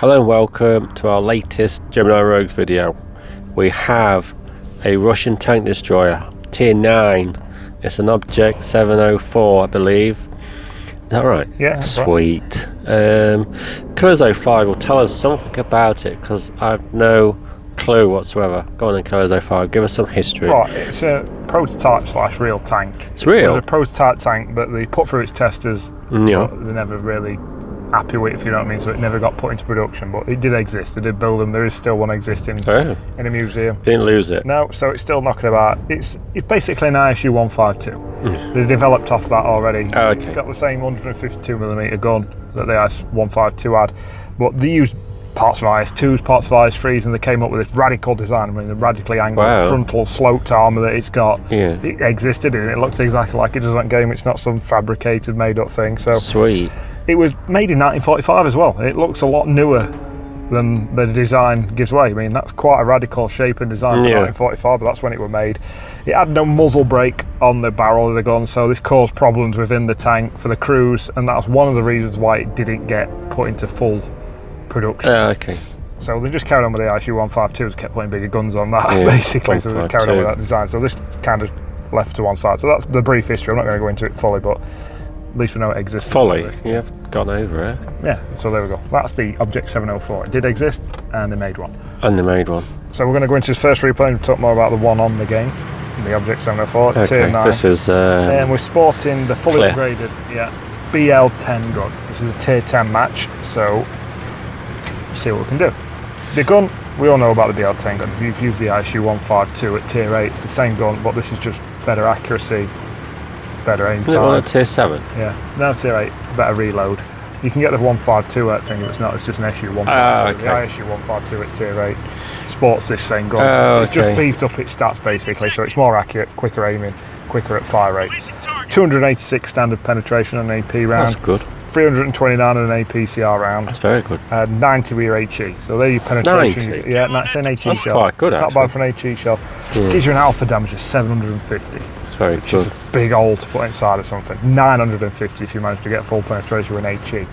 Hello and welcome to our latest Gemini Rogues video. We have a Russian tank destroyer, Tier 9. It's an Object 704, I believe. Is that right? Yeah. Sweet. Colours 05 will tell us something about it because I've no clue whatsoever. Go on then, Colours 05, give us some history. Right, it's a prototype slash real tank. It's real? It was a prototype tank that they put through its testers. Yeah. But they're never really happy with it, if you know what I mean, so it never got put into production, but it did exist. They did build them. There is still one existing in a museum. Didn't lose it? No, so it's still knocking about. It's basically an ISU 152. They developed off that already. Oh, okay. It's got the same 152mm gun that the IS 152 had, but they used parts of IS2s, parts of IS3s, and they came up with this radical design. I mean, the radically angled frontal sloped armour that it's got. Yeah. It existed and it looked exactly like it does on game. It's not some fabricated, made up thing. So sweet. It was made in 1945 as well. It looks a lot newer than the design gives away. I mean, that's quite a radical shape and design for 1945, but that's when it was made. It had no muzzle brake on the barrel of the gun, so this caused problems within the tank for the crews, and that's one of the reasons why it didn't get put into full production. Okay. So they just carried on with the ISU 152s, kept putting bigger guns on that, basically, so they carried on with that design. So this kind of left to one side. So that's the brief history. I'm not going to go into it fully, but at least we know it exists. Fully? You have gone over it? Yeah, so there we go. That's the Object 704. It did exist, and they made one. And they made one. So we're going to go into this first replay and talk more about the one on the game, the Object 704, okay, Tier 9. This is... and we're sporting the fully upgraded BL10 gun. This is a Tier 10 match, so see what we can do. The gun, we all know about the BL10 gun. If you've used the ISU 152 at Tier 8, it's the same gun, but this is just better accuracy, better aim time. Is it one at Tier 7? Yeah, no, Tier 8, better reload. You can get the 152 at thing, it's not, it's just an SU 152. Okay. The ISU 152 at Tier 8 sports this same gun. It's just beefed up its stats basically, so it's more accurate, quicker aiming, quicker at fire rate. 286 standard penetration on an AP round. That's good. 329 on an APCR round. That's very good. 90 with your HE. So there your penetration. 90? Yeah, that's an HE that's shell. Quite good, it's actually. Not bad for an HE shell. Gives you an alpha damage of 750. It's very which good. Is a big hole to put inside of something. 950 if you manage to get full penetration with an HE.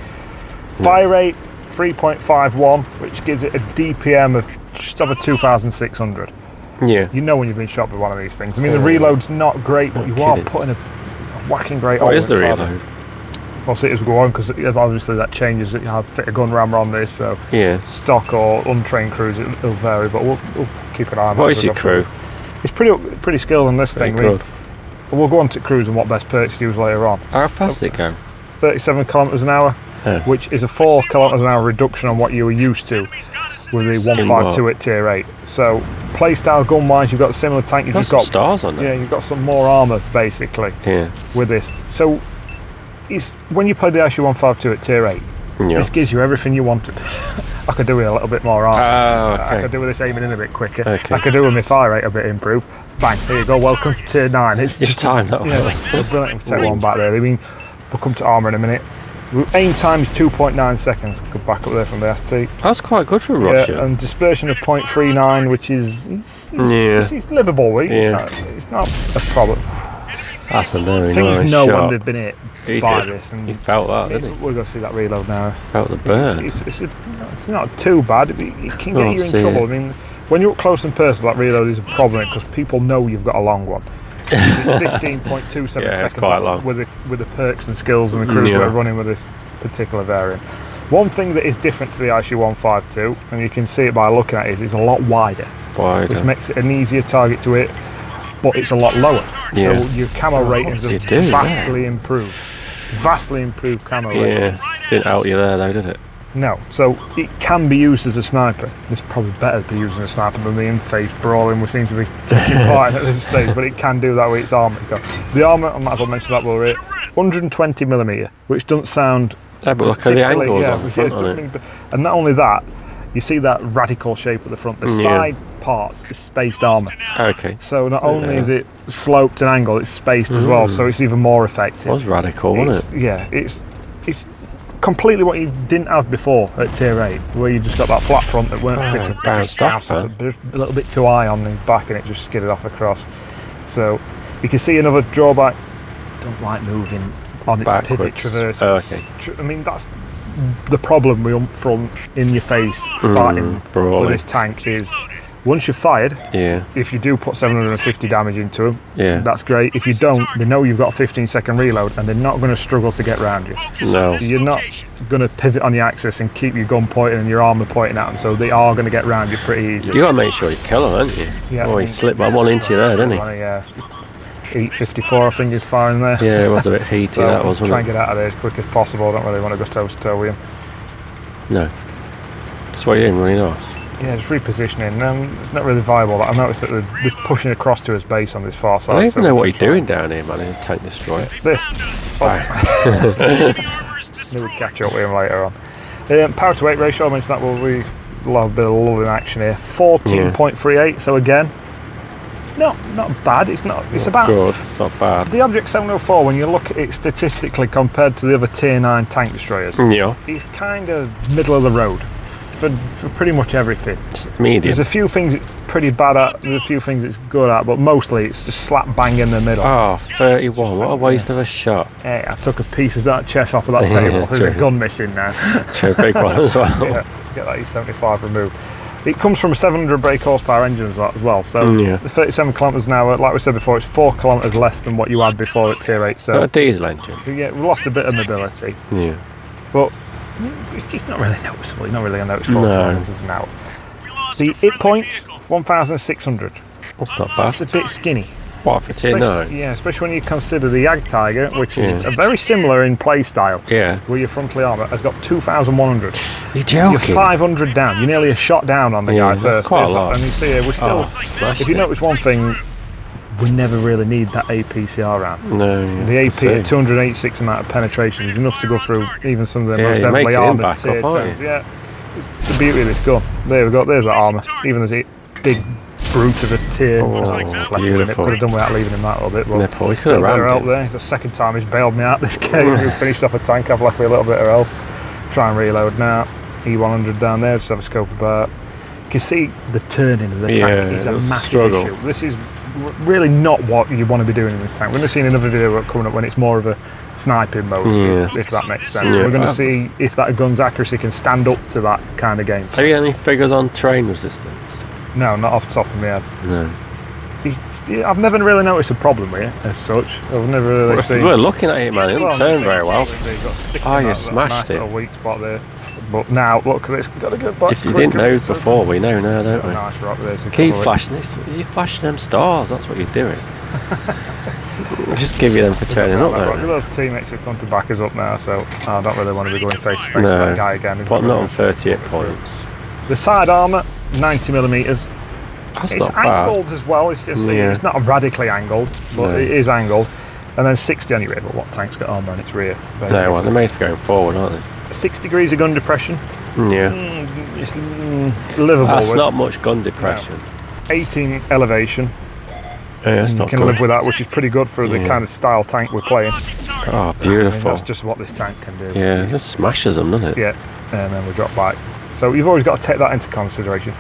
Fire rate 3.51, which gives it a DPM of just over 2,600. Yeah. You know when you've been shot with one of these things. I mean, the reload's not great, but you are putting a whacking great hole inside. What is the reload? We'll see as we go on, because obviously that changes. You have fit a gun rammer on this, so stock or untrained crews it'll vary, but we'll keep an eye on that. What is your crew? It's pretty skilled on this thing. Good. We'll go on to crews and what best perks to use later on. How fast it go? 37 kilometres an hour, which is a 4 kilometres an hour reduction on what you were used to with the 152 at Tier 8. So playstyle gun wise, you've got a similar tank. You've just got stars on it. Yeah, you've got some more armour basically. Yeah. With this, so. When you play the ISU 152 at Tier 8, this gives you everything you wanted. I could do with a little bit more armor. I could do with this aiming in a bit quicker. I could do with my fire rate a bit improved. Bang, here you go, welcome to Tier 9. It's just time, not brilliant. Take one back there. I mean, we'll come to armour in a minute. Aim time is 2.9 seconds. Could back up there from the ST. That's quite good for Russia. Yeah, and dispersion of 0.39, which is it's livable. It's not a problem. That's a very Things nice know shot. when they've been hit by this. And he felt that, didn't he? We're going to see that reload now. Felt the burn. It's not too bad. It can get you in trouble. I mean, when you're up close and personal, that reload is a problem because people know you've got a long one. It's 15.27 seconds quite long. with the perks and skills and the crews that are running with this particular variant. One thing that is different to the ISU 152, and you can see it by looking at it, is it's a lot wider. Which makes it an easier target to hit, but it's a lot lower. So your camo ratings have vastly improved. Vastly improved camo ratings. Didn't out you there though, did it? No. So it can be used as a sniper. It's probably better to be used as a sniper than the in-face brawling we seem to be taking part in at this stage, but it can do that with its armour. The armour, I might as well mention that while we're here, 120mm, which doesn't sound... Yeah, but look at the angles on the front on it. And not only that, you see that radical shape at the front. The side parts is spaced armour. Okay. So not only is it sloped and angled, it's spaced as well, so it's even more effective. It was radical, wasn't it? Yeah, it's completely what you didn't have before at Tier 8, where you just got that flat front that weren't particularly bounced off, a little bit too high on the back and it just skidded off across. So you can see another drawback. Don't like moving on its pivot traverse. I mean, that's the problem with front in your face fighting brawling. with this tank is once you're fired, Yeah. if you do put 750 damage into them, Yeah. that's great. If you don't, they know you've got a 15-second reload and they're not going to struggle to get around you. No. You're not going to pivot on your axis and keep your gun pointing and your armour pointing at them, so they are going to get around you pretty easily. You got to make sure you kill him, haven't you? Yeah, Oh, he slipped that one into you there, didn't he? Yeah. 854, I think, is firing there. Yeah, it was a bit heaty, So that was, try and wasn't it? get out of there as quick as possible. I don't really want to go toe to toe with him. No. That's what you're doing, running off. Yeah, just repositioning. It's not really viable. I noticed that they're pushing across to his base on this far side. I don't even so know we're what he's gonna doing down here, man, in a tank destroyer. try this. Right. Knew we'd catch up with him later on. Power to weight ratio, I mentioned that we'll have a bit of love in action here. 14.38. So again, not bad. It's about Good, it's not bad. the Object 704. When you look at it statistically compared to the other Tier 9 tank destroyers, Yeah, it's kind of middle of the road for pretty much everything. it's medium. There's a few things it's pretty bad at, there's a few things it's good at, but mostly it's just slap bang in the middle. Oh, 31, what a waste of a shot. Hey, I took a piece of that chest off of that Yeah, table. There's a true. gun missing now. True, big one as well. Yeah, get that E75 removed. It comes from a 700 brake horsepower engine as well, so Yeah. the 37 kilometres an hour, like we said before, it's 4 kilometres less than what you had before at Tier 8, so A diesel engine. yeah, we lost a bit of mobility, Yeah. but it's not really noticeable. You're not really going to notice 4 No. kilometres an hour. The hit points, 1,600. That's not bad. That's a bit skinny. What, for Tier 9? Yeah, especially when you consider the Jagd Tiger, which is Yeah. very similar in play style, Yeah. where your frontally armour has got 2,100. You're You're joking? 500 down. You're nearly a shot down on the Yeah, guy that's first. quite a lot. And you see here, we're still. Oh, smashed if you it. notice one thing, we never really need that APCR round. No, yeah, The I AP see. at 286 amount of penetration is enough to go through even some of the Yeah, most you're heavily making him armoured back tier up, aren't 10s. Yeah, it's the beauty of this gun. There we go. There's that armour. Even as a big brute of a tier. Oh, I think just left him in it. beautiful. Could have done without leaving him that a little bit. But Nipple, we could have a little bit of rammed help him. there. It's the second time he's bailed me out this game. We've finished off a tank. I've left me a little bit of health. Try and reload now. E100 down there. Just have a scope about. You can see the turning of the Yeah, tank. It's a it's a massive struggle. issue. This is really not what you want to be doing in this tank. We're going to see another video coming up when it's more of a sniping mode, Yeah. if that makes sense. Yeah. We're going to see if that gun's accuracy can stand up to that kind of game. Have you got any figures on terrain resistance? No, not off the top of my head. No. Yeah, I've never really noticed a problem with it as such. I've never really seen. We're looking at it, man. It Well, didn't turn I'm very well. saying, got stick Oh, in you that smashed nice it. little weak spot there. But now, look at this. Got to get back. If you didn't quicker. know before, we know now, don't we? Nice rock there. to Keep cover it. flashing this. You flash them stars. That's what you're doing. Just give you them for turning up, I've got though. those teammates who've come to back us up now, so I don't really want to be going face to face with No, that guy again. He's but not on really- 38 points. The side armour, 90mm. That's It's not bad. angled as well, as you can see. Yeah. It's not radically angled, but No. it is angled. And then 60 anyway, but what tank's got armour on its rear? No, well, they're made for going forward, aren't they? 6 degrees of gun depression. Yeah. It's livable. That's with. not much gun depression. 18 elevation. Yeah, that's You not can good. live with that, which is pretty good for the Yeah. kind of style tank we're playing. Oh, I mean, beautiful. that's just what this tank can do. Yeah, it just smashes them, doesn't it? Yeah, and then we drop back. So you've always got to take that into consideration.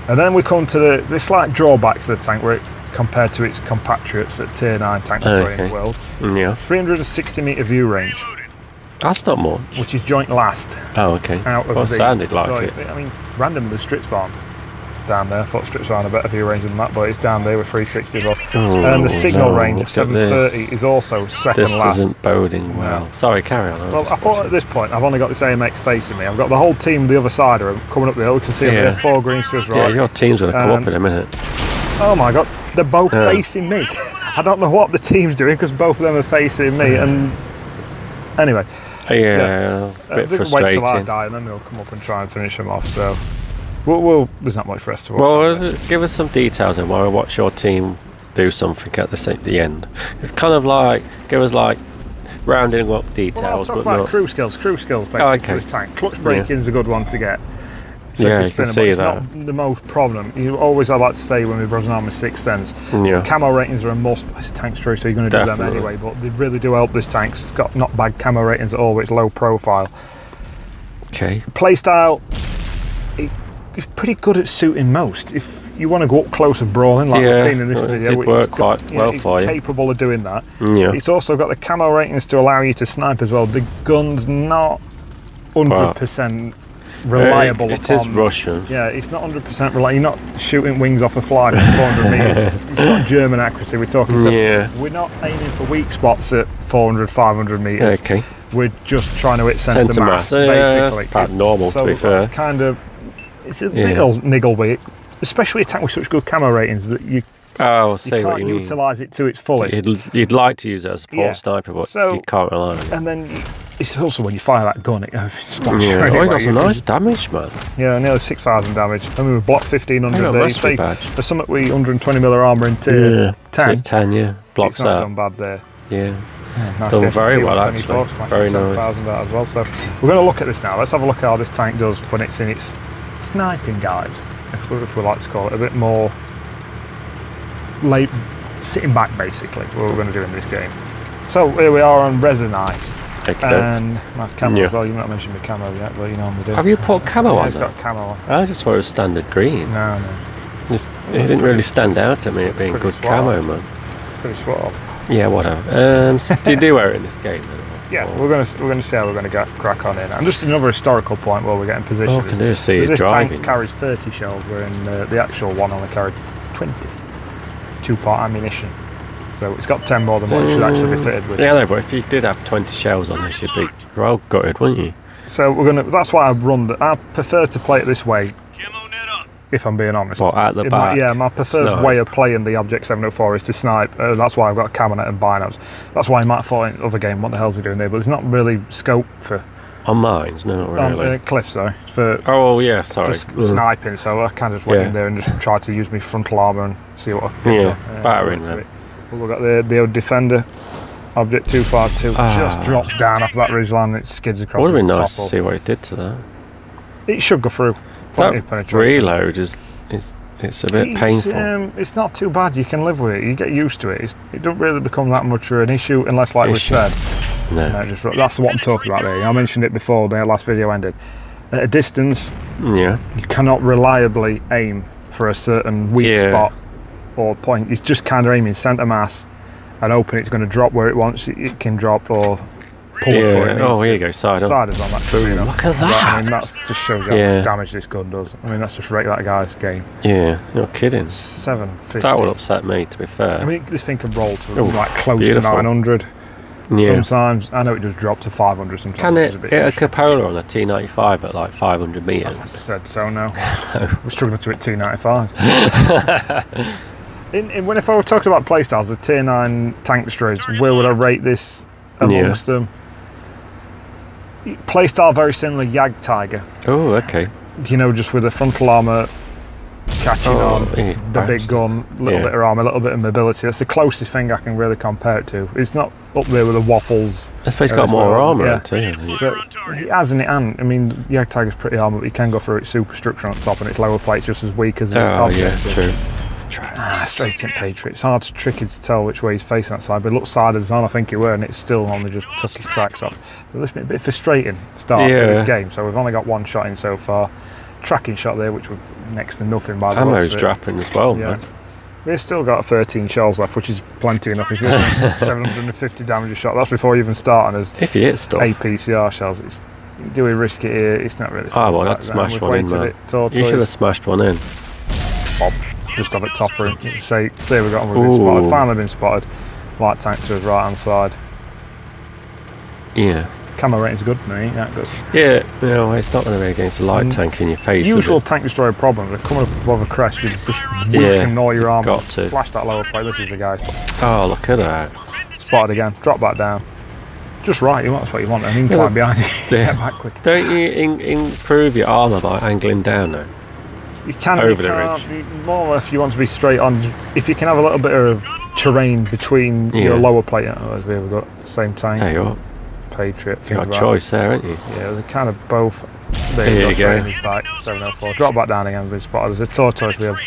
And then we come to the slight drawbacks of the tank where it, compared to its compatriots at Tier 9 tank destroying Okay. world. Yeah. 360 metre view range, That's not much. which is joint last Oh, okay. out of Well, the... sounded like so it. I mean, random the Stritz farm down there. I thought Stritz farm had a better view range than that, but it's down there with 360 as well. Oh, And the signal no, range look of at 730 this. is also second This last. isn't boding well. Sorry, carry on. Well, I thought at this point I've only got this AMX facing me. I've got the whole team the other side of them coming up the hill. We can see them Yeah. there, 4 greens to us Yeah, right. your team's going to come up in a minute. Oh my god, they're both Yeah. facing me. I don't know what the team's doing because both of them are facing me. And anyway, Yeah, a they bit can wait till I frustrating. die and then they'll come up and try and finish them off. So there's not much for us to watch. Well, give us some details then while we watch your team do something at the end. It's kind of like, give us like rounding up Well, I'll details, talk but about not. crew skills basically Oh, okay. for this tank. Clutch breaking's a good one to get. Yeah, Second you can spinner, but see it's that. not the most problem. You always have that to stay when we Brosnan 6 cents. Yeah. Camo ratings are a must. It's a tank's true, so you're going to do them Definitely. anyway. But they really do help this tank. It's got not bad camo ratings at all, but it's low profile. Okay. Playstyle, it's pretty good at suiting most. If you want to go up close and brawling, like Yeah, we've seen in this well, it video, did which work it's quite well it's for you. capable of doing that. Yeah. It's also got the camo ratings to allow you to snipe as well. The gun's not 100% reliable. It is Russian. Yeah, it's not 100% reliable. You're not shooting wings off a fly at 400 metres. It's not German accuracy we're talking. So we're not aiming for weak spots at 400, 500 metres. Okay. We're just trying to hit centre mass, basically. Quite normal, so to be fair. It's kind of, it's a little niggle with it, especially a tank with such good camo ratings that you can't utilise it to its fullest. You'd like to use it as a support sniper, but So- you can't rely on it. And then it's also when you fire that gun, it splashes. Yeah, anyway. he got some nice damage, man. Yeah, nearly 6,000 damage. And we were blocked 1,500 I got there. mastery badge. For something with 120mm armour in tier 10, 10, yeah. Blocks it's not out. done bad there. Yeah. Nice Done diff. very well, 24, actually. Very nice. 7,000 out as well. So we're going to look at this now. Let's have a look at how this tank does when it's in its sniping guise, if we like to call it. A bit more late, sitting back, basically, what we're going to do in this game. So here we are on Resonite. And nice camo as well. You've not mentioned the camo yet, but you normally do. Have you put camo on It's there? got camo on. I just thought it was standard green. No. It didn't really stand out to me, it being Pretty good swell. camo, man. Pretty swell. Yeah, whatever. So do you wear it in this game then? Yeah, we're gonna see how we're gonna get crack on in. And just another historical point while we're getting positioned. All I can do is see you this driving. tank carries 30 shells, wherein the actual one only carried 20. Two-part ammunition. So it's got 10 more than what it should actually be fitted with. Yeah, no, but if you did have 20 shells on this, you'd be well gutted, wouldn't you? So that's why I prefer to play it this way. If I'm being honest. What, at the back? My preferred Snipe. way of playing the Object 704 is to snipe. That's why I've got Camanet and binos. That's why you might have thought in other game, what the hell's he doing there? But there's not really scope for On mines? No, not really. Cliff, sorry. For Yeah, sorry. sniping, so I kind of just went in there and just tried to use my frontal armour and see what I could do. Battering them. We've got the old Defender, Object 252, just drops down off that ridgeline and it skids across. Would have been the nice top to see what it did to that. It should go through. Plenty of That penetration. reload it's a bit painful. It's not too bad. You can live with it. You get used to it. It don't really become that much of an issue unless, like we said, No. that's what I'm talking about there. I mentioned it before the last video ended. At a distance, Yeah. you cannot reliably aim for a certain weak spot or point. It's just kind of aiming centre mass and hoping it's going to drop where it wants. It can drop or pull it where it needs here to. you go, side up. Siders on that. Boom, look at that. I mean, that just shows you how much damage this gun does. I mean, that's just rate that guy's game. Yeah, no kidding. 750. That would upset me, to be fair. I mean, this thing can roll to like close beautiful. to 900. Yeah. Sometimes I know it does drop to 500 sometimes. Can which is it a bit hit a issue. cupola on a T95 at like 500 I metres? said so now. We're struggling to hit T95. If I were talking about playstyles, the tier 9 tank destroyers, where would I rate this amongst them? Playstyle very similar Jagd Tiger. Oh, okay. You know, just with the frontal armour catching on, yeah, the big gun, a little bit of armour, a little bit of mobility. That's the closest thing I can really compare it to. It's not up there with the waffles. I suppose it's got more armour too. I think. So it has and it hasn't. I mean, Jagd Tiger's pretty armoured, but you can go through its superstructure on top and its lower plate's just as weak as the Object. True. Straight in Patriot. It's hard to tricky to tell which way he's facing that side, but it looks sided on, I think he were, and it still only just took his tracks off. But it's been a bit frustrating start to this game, so we've only got one shot in so far. Tracking shot there, which was next to nothing by the Ammo's looks of it. dropping as well, Yeah. man. We've still got 13 shells left, which is plenty enough. If you're doing 750 damage a shot, that's before you even starting as If you hit stuff. APCR shells. Do we risk it here? It's not really. Oh, well, fun I'd like that. smash We've one in, waited man. it, tortoise, You should have smashed one in. Bob, just have it topper and say, there we got one, we've been spotted. Finally been spotted. Light tank to his right hand side. Yeah. Camo rating's good, no, ain't that good? Yeah, no, it's not going to be against a light tank in your face. Usual is it? tank destroyer problem, they're coming up above a crest, you just weaken all your armour. got to. Flash that lower plate, this is the guy. Oh, look at that. Spotted again, drop back down. Just right, that's what you want, an incline behind you. Get back quick. Don't you improve your armour by angling down though? You can Over the more or less if you want to be straight on. If you can have a little bit of terrain between your lower plate, as we've got the same tank. There you are. Patriot. You got a choice there, haven't you? Yeah, they're kind of both. There you go. His back, 704. Drop back down again, been spotted. There's a tortoise. We have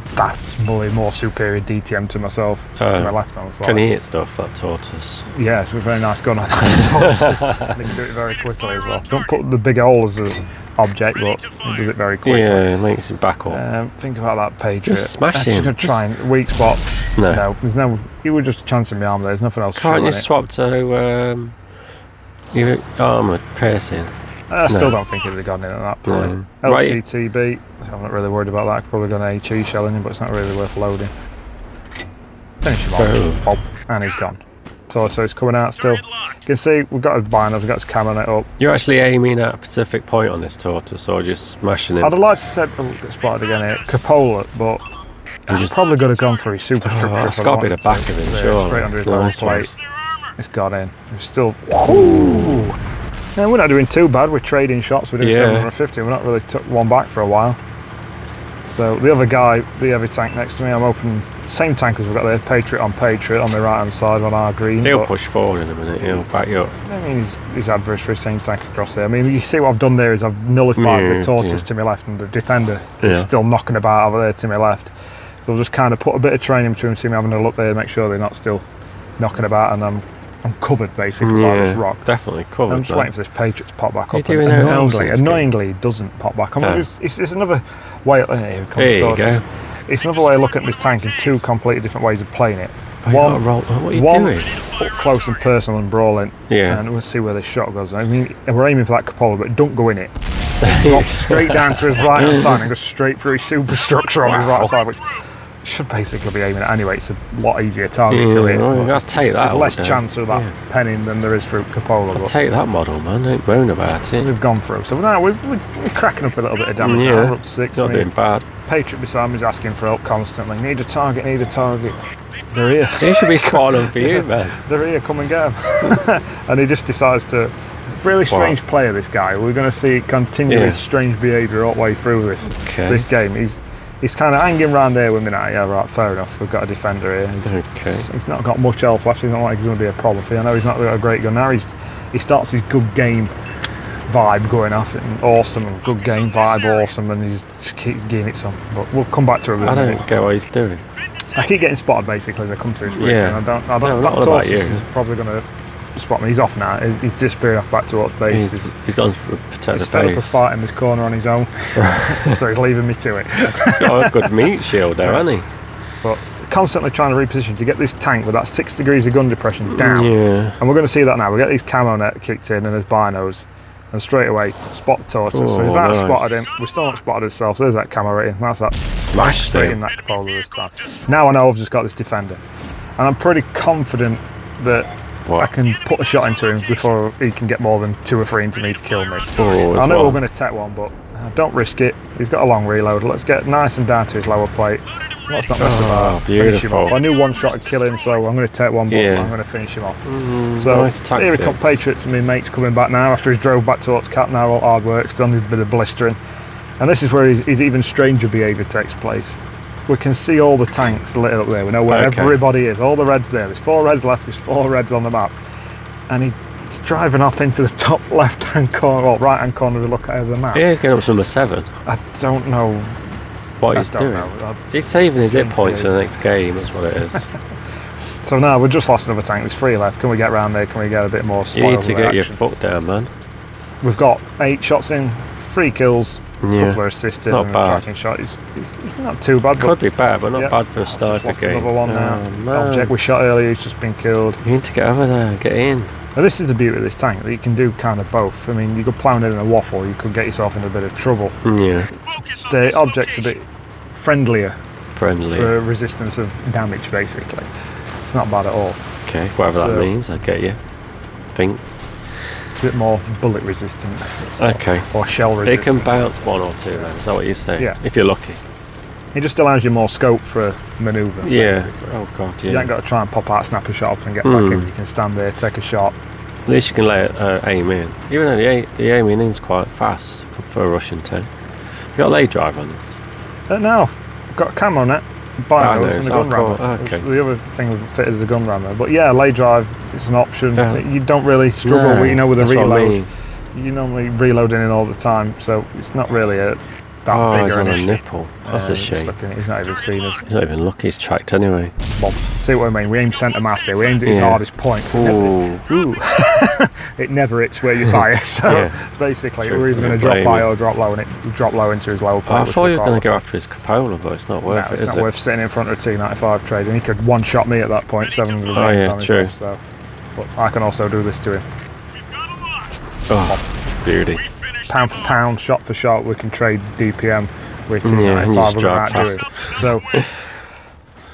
vastly more superior DTM to myself, to my left hand side. Can he hit stuff, that tortoise? Yeah, it's a very nice gun on that tortoise. They can do it very quickly as well. Don't put the big hole as an object, but it does it very quickly. Yeah, it makes him back up. Think about that Patriot. Just smash I'm him. just going to try and weak spot. No. There's no. You were just chancing my arm there. There's nothing else. Can't you showing it. swap to your armour piercing? I still don't think he'd have gone in at that point. No. Right. LTTB, I'm not really worried about that. Probably got an HE shell in him, but it's not really worth loading. Finish him off. Bob, and he's gone. So he's coming out still. You can see we've got his binos, we've got his camo net up. You're actually aiming at a specific point on this tortoise, or just smashing him? I'd have liked to say, oh, get spotted again here, Capola, but I probably could have gone for his super structure. It's got to be the back of him, sure. Straight under his lower plate. It's got in. It's still. Ooh. Yeah, we're not doing too bad. We're trading shots. We're doing 750. We're not really took one back for a while. So the other guy, the heavy tank next to me, I'm opening same tank as we've got there, Patriot on the right hand side on our green. He'll push forward in a minute. He'll back you up. I mean, he's adverse for his same tank across there. I mean, you see what I've done there is I've nullified the tortoise to my left, and the defender is still knocking about over there to my left. So I'll just kind of put a bit of training between them, having a look there, make sure they're not still knocking about, and I'm covered basically by this rock. Definitely covered. I'm just waiting for this Patriot to pop back up. Annoyingly, it doesn't pop back. It's another way. Here you go. It's another way of looking at this tank in two completely different ways of playing it. What are you doing? Up close and personal and brawling. Yeah. And we'll see where this shot goes. I mean, we're aiming for that Capola, but don't go in it. Drop straight down to his right hand side and go straight through his superstructure on his right side, which should basically be aiming at anyway. It's a lot easier target to hit. I'll take that. There's less chance of that penning than there is for Capola. I'll take that model, man. Don't moan about it. We've gone through. So now we're cracking up a little bit of damage now. We're up to 6. Not doing bad. Patriot beside me is asking for help constantly. Need a target, need a target. They're here. They should be spotting them for you, man. They're here, come and get them. And he just decides to... Really strange player, this guy. We're going to see continuous strange behaviour all the way through this game. He's kind of hanging around there with me now. Yeah, right, fair enough. We've got a defender here. He's not got much else left. He's not like he's going to be a problem for you. I know he's not got a great gun. Now he starts his good game vibe going off, and awesome, and good game vibe, awesome, and he just keeps getting it some. But we'll come back to it. I don't get what he's doing. I keep getting spotted basically as I come to his ring. Yeah. And I don't. That tortoise is probably going to spot me. He's off now. He's disappearing off back towards base. He's gone to protect the fed base. He's fighting this corner on his own, so he's leaving me to it. He's got a good meat shield there, hasn't he? But constantly trying to reposition to get this tank with that 6 degrees of gun depression down. Yeah. And we're going to see that now. We get these camo net kicked in and his binos, and straight away spot the tortoise. So we've spotted him. We've still not spotted ourselves. So there's that camo rating. That's that. Smashed straight in that Capola this time. Now I know I've just got this defender, and I'm pretty confident that I can put a shot into him before he can get more than 2 or 3 into me to kill me. I know we're going to take one, but don't risk it. He's got a long reload. Let's get nice and down to his lower plate. Let's not mess about. Finish him off. I knew one shot would kill him, so I'm going to take one, but I'm going to finish him off. So nice here we come, Patriots, and my mate's coming back now after he's drove back towards Cap. Now all hard work, he's done a bit of blistering, and this is where his even stranger behaviour takes place. We can see all the tanks lit up there. We know where everybody is. All the reds there. There's 4 reds left. There's 4 reds on the map, and he's driving off into the top left-hand corner or right-hand corner to look at the map. Yeah, he's going up to number 7. I don't know what he's doing. He's saving his hit points for the next game. That's what it is. So now we've just lost another tank. There's 3 left. Can we get around there? Can we get a bit more? You need to get your foot down, man. We've got 8 shots in, 3 kills. Couple assisted not and bad. a tracking shot. He's not too bad. Could be bad, but not bad for a sniper game. Another one now. Object we shot earlier, he's just been killed. You need to get over there, get in. Now this is the beauty of this tank, that you can do kind of both. I mean, you could plough it in a waffle, you could get yourself in a bit of trouble. Yeah. The object's a bit friendlier. For resistance of damage, basically. It's not bad at all. Okay, whatever that means, I get you. Think. A bit more bullet resistant. Okay. Or shell resistant. It can bounce 1 or 2 then, is that what you're saying? Yeah. If you're lucky. It just allows you more scope for manoeuvre. Yeah. Basically. Oh god, yeah. You ain't got to try and pop out, snap a shot up and get back in. You can stand there, take a shot. At least you can aim in. Even though the aiming in's quite fast for a Russian tank. You got a lay drive on this? No. I've got a camo net. Binos and a gun rammer. Okay. The other thing would fit is a gun rammer. But yeah, lay drive is an option. You don't really struggle with, with a reload. You're normally reloading it all the time, so it's not really that big he's or on an issue. a nipple. That's a shame. He's not even seen us. He's not even lucky, he's tracked anyway. Bob, see what I mean? We aimed centre mass here. We aimed at his hardest point. Ooh. It never hits where you fire. So basically, we're either going to drop high or drop low, and it dropped low into his lower point. I thought you were going to go after his Capola, but it's not worth it, is it? It's not worth sitting in front of a T95 trade, and he could one-shot me at that point, 700 damage. True. So, but I can also do this to him. Oh, beauty. pound for pound, shot for shot, we can trade DPM with Yeah, and you just T95 drive without past. doing. So,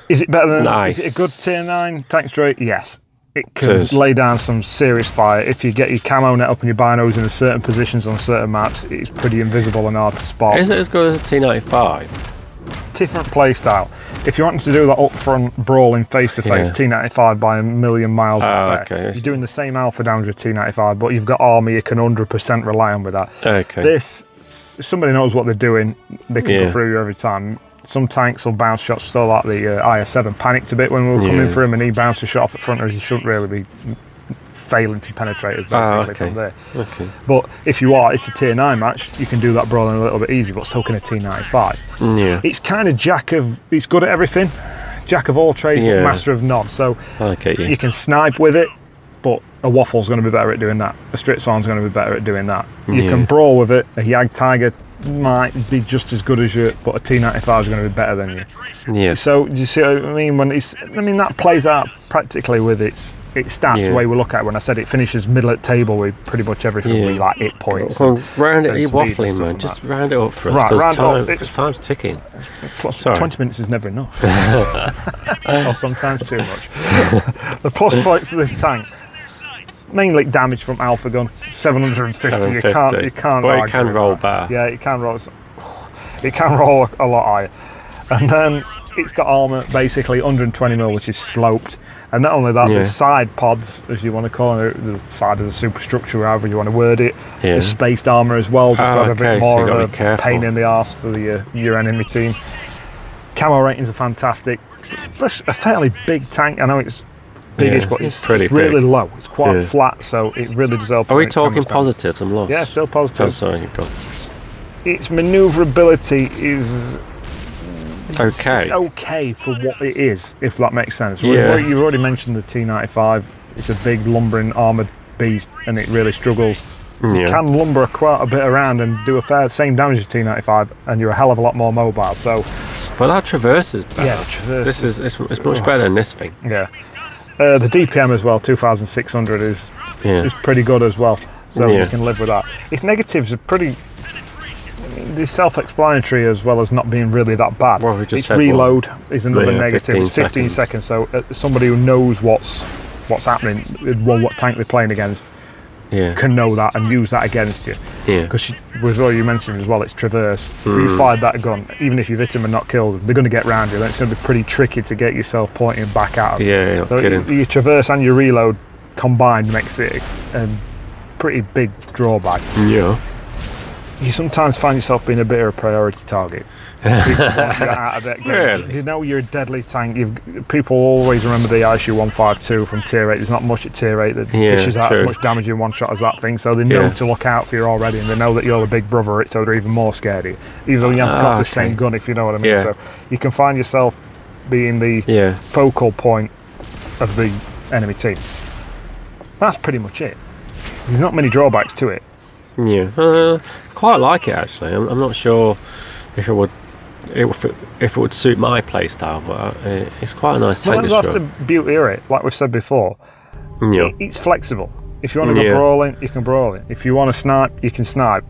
is it better than? Nice. Is it a good tier 9 tank destroyer? Yes. It It can is. lay down some serious fire. If you get your camo net up and your binos in certain positions on certain maps, it's pretty invisible and hard to spot. Is it as good as a T95? Different play style. If you want to do that upfront brawling face to face, Yeah. T95 by a million miles out there. okay. You're doing the same alpha damage with T95, but you've got armor you can 100% rely on with that. Okay. This, if somebody knows what they're doing, they can Yeah. go through you every time. Some tanks will bounce shots, so like the IS-7 panicked a bit when we were coming Yeah. for him, and he bounced a shot off at front, as he shouldn't really be failing to penetrate us basically from there. Okay. But if you are, it's a tier 9 match, you can do that brawling a little bit easy, but so can a T95. Yeah. It's kind of it's good at everything, jack of all trades, Yeah. master of none. So I get you. you can snipe with it, but a Waffle's going to be better at doing that. A Stritsvarn's going to be better at doing that. You Yeah. can brawl with it. A Yag Tiger might be just as good as you, but a T95 is going to be better than you. Yeah. So you see what I mean? That plays out practically with its stats. Yeah. The way we look at it, when I said it finishes middle at table with pretty much everything. Yeah. We like hit points. Well, round it. and You're speed and waffling, stuff man. and Just that. round it up for us. Right, 'cause round it up. time, It's- time's ticking. Plus, Sorry. 20 minutes is never enough. Or sometimes too much. The plus points of this tank, mainly damage from Alpha Gun, 750. You can't But argue it can with roll that. better. Yeah, it can roll. It can roll a lot higher. And then it's got armour, basically 120mm, which is sloped. And not only that, Yeah. there's side pods, as you want to call it, the side of the superstructure, however you want to word it. Yeah. There's spaced armour as well, just to have a okay, bit so more you gotta of be a careful. pain in the arse for your enemy team. Camo ratings are fantastic. It's a fairly big tank. I know it's biggish, Yeah, but it's it's pretty really big. low. It's quite Yeah. flat, so it really does help. Are we when it comes talking down. positives? I'm lost. Yeah, still Oh, positive. sorry. Go. Its manoeuvrability is Okay. it's okay for what it is, if that makes sense. Yeah. You've already mentioned the T95. It's a big lumbering armoured beast, and it really struggles. You Yeah. can lumber quite a bit around and do same damage as T95, and you're a hell of a lot more mobile. So But that traverse is better. yeah, traverse This is it's much better than this thing. yeah. The DPM as well, 2600 is Yeah. pretty good as well. So Yeah. you can live with that. Its negatives are pretty. They're self-explanatory as well as not being really that bad. Well, we just its said reload is another Yeah, negative. 15 It's 15 seconds. seconds. So somebody who knows what's happening, what tank they're playing against, Yeah. can know that and use that against you. Yeah. Because with what you mentioned as well, it's traverse. If you Mm. fired that gun, even if you've hit them and not killed them, they're going to get round you. Then it's going to be pretty tricky to get yourself pointing back at them. Yeah. You're not So kidding. your traverse and your reload combined makes it a pretty big drawback. Yeah. You sometimes find yourself being a bit of a priority target. People want you out of that game. Really? You know you're a deadly tank. People always remember the ISU 152 from tier 8. There's not much at tier 8 that Yeah, dishes out as true. much damage in one shot as that thing, so they know Yeah. to look out for you already, and they know that you're the big brother, so they're even more scared of you. Even though you haven't got the okay. same gun, if you know what I mean. Yeah. So you can find yourself being the Yeah. focal point of the enemy team. That's pretty much it. There's not many drawbacks to it. Yeah. Quite like it actually. I'm not sure if it would suit my playstyle, but it's quite a nice tank Well, that's the destroyer. beauty of it. Like we've said before, Yeah. it's flexible. If you want to go Yeah. brawling, you can brawl it. If you want to snipe, you can snipe.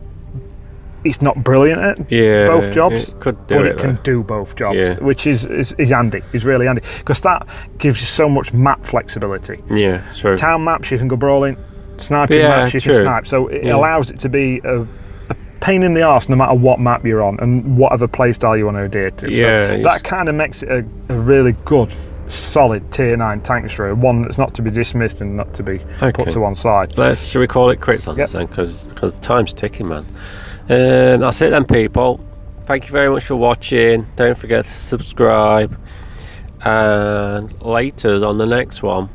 It's not brilliant at Yeah. both jobs, It could do but it. it can though. do both jobs, Yeah. which is handy. Is really handy because that gives you so much map flexibility. Yeah. True. Town maps you can go brawling, sniping Yeah, maps you true. can snipe. So it Yeah. allows it to be a pain in the arse no matter what map you're on and whatever playstyle you want to adhere to. Yeah, So it's- that kind of makes it a really good, solid tier 9 tank destroyer, one that's not to be dismissed and not to be put Okay. to one side. Should we call it quits on this then? Because the time's ticking, man. That's it then, people. Thank you very much for watching. Don't forget to subscribe. And laters on the next one.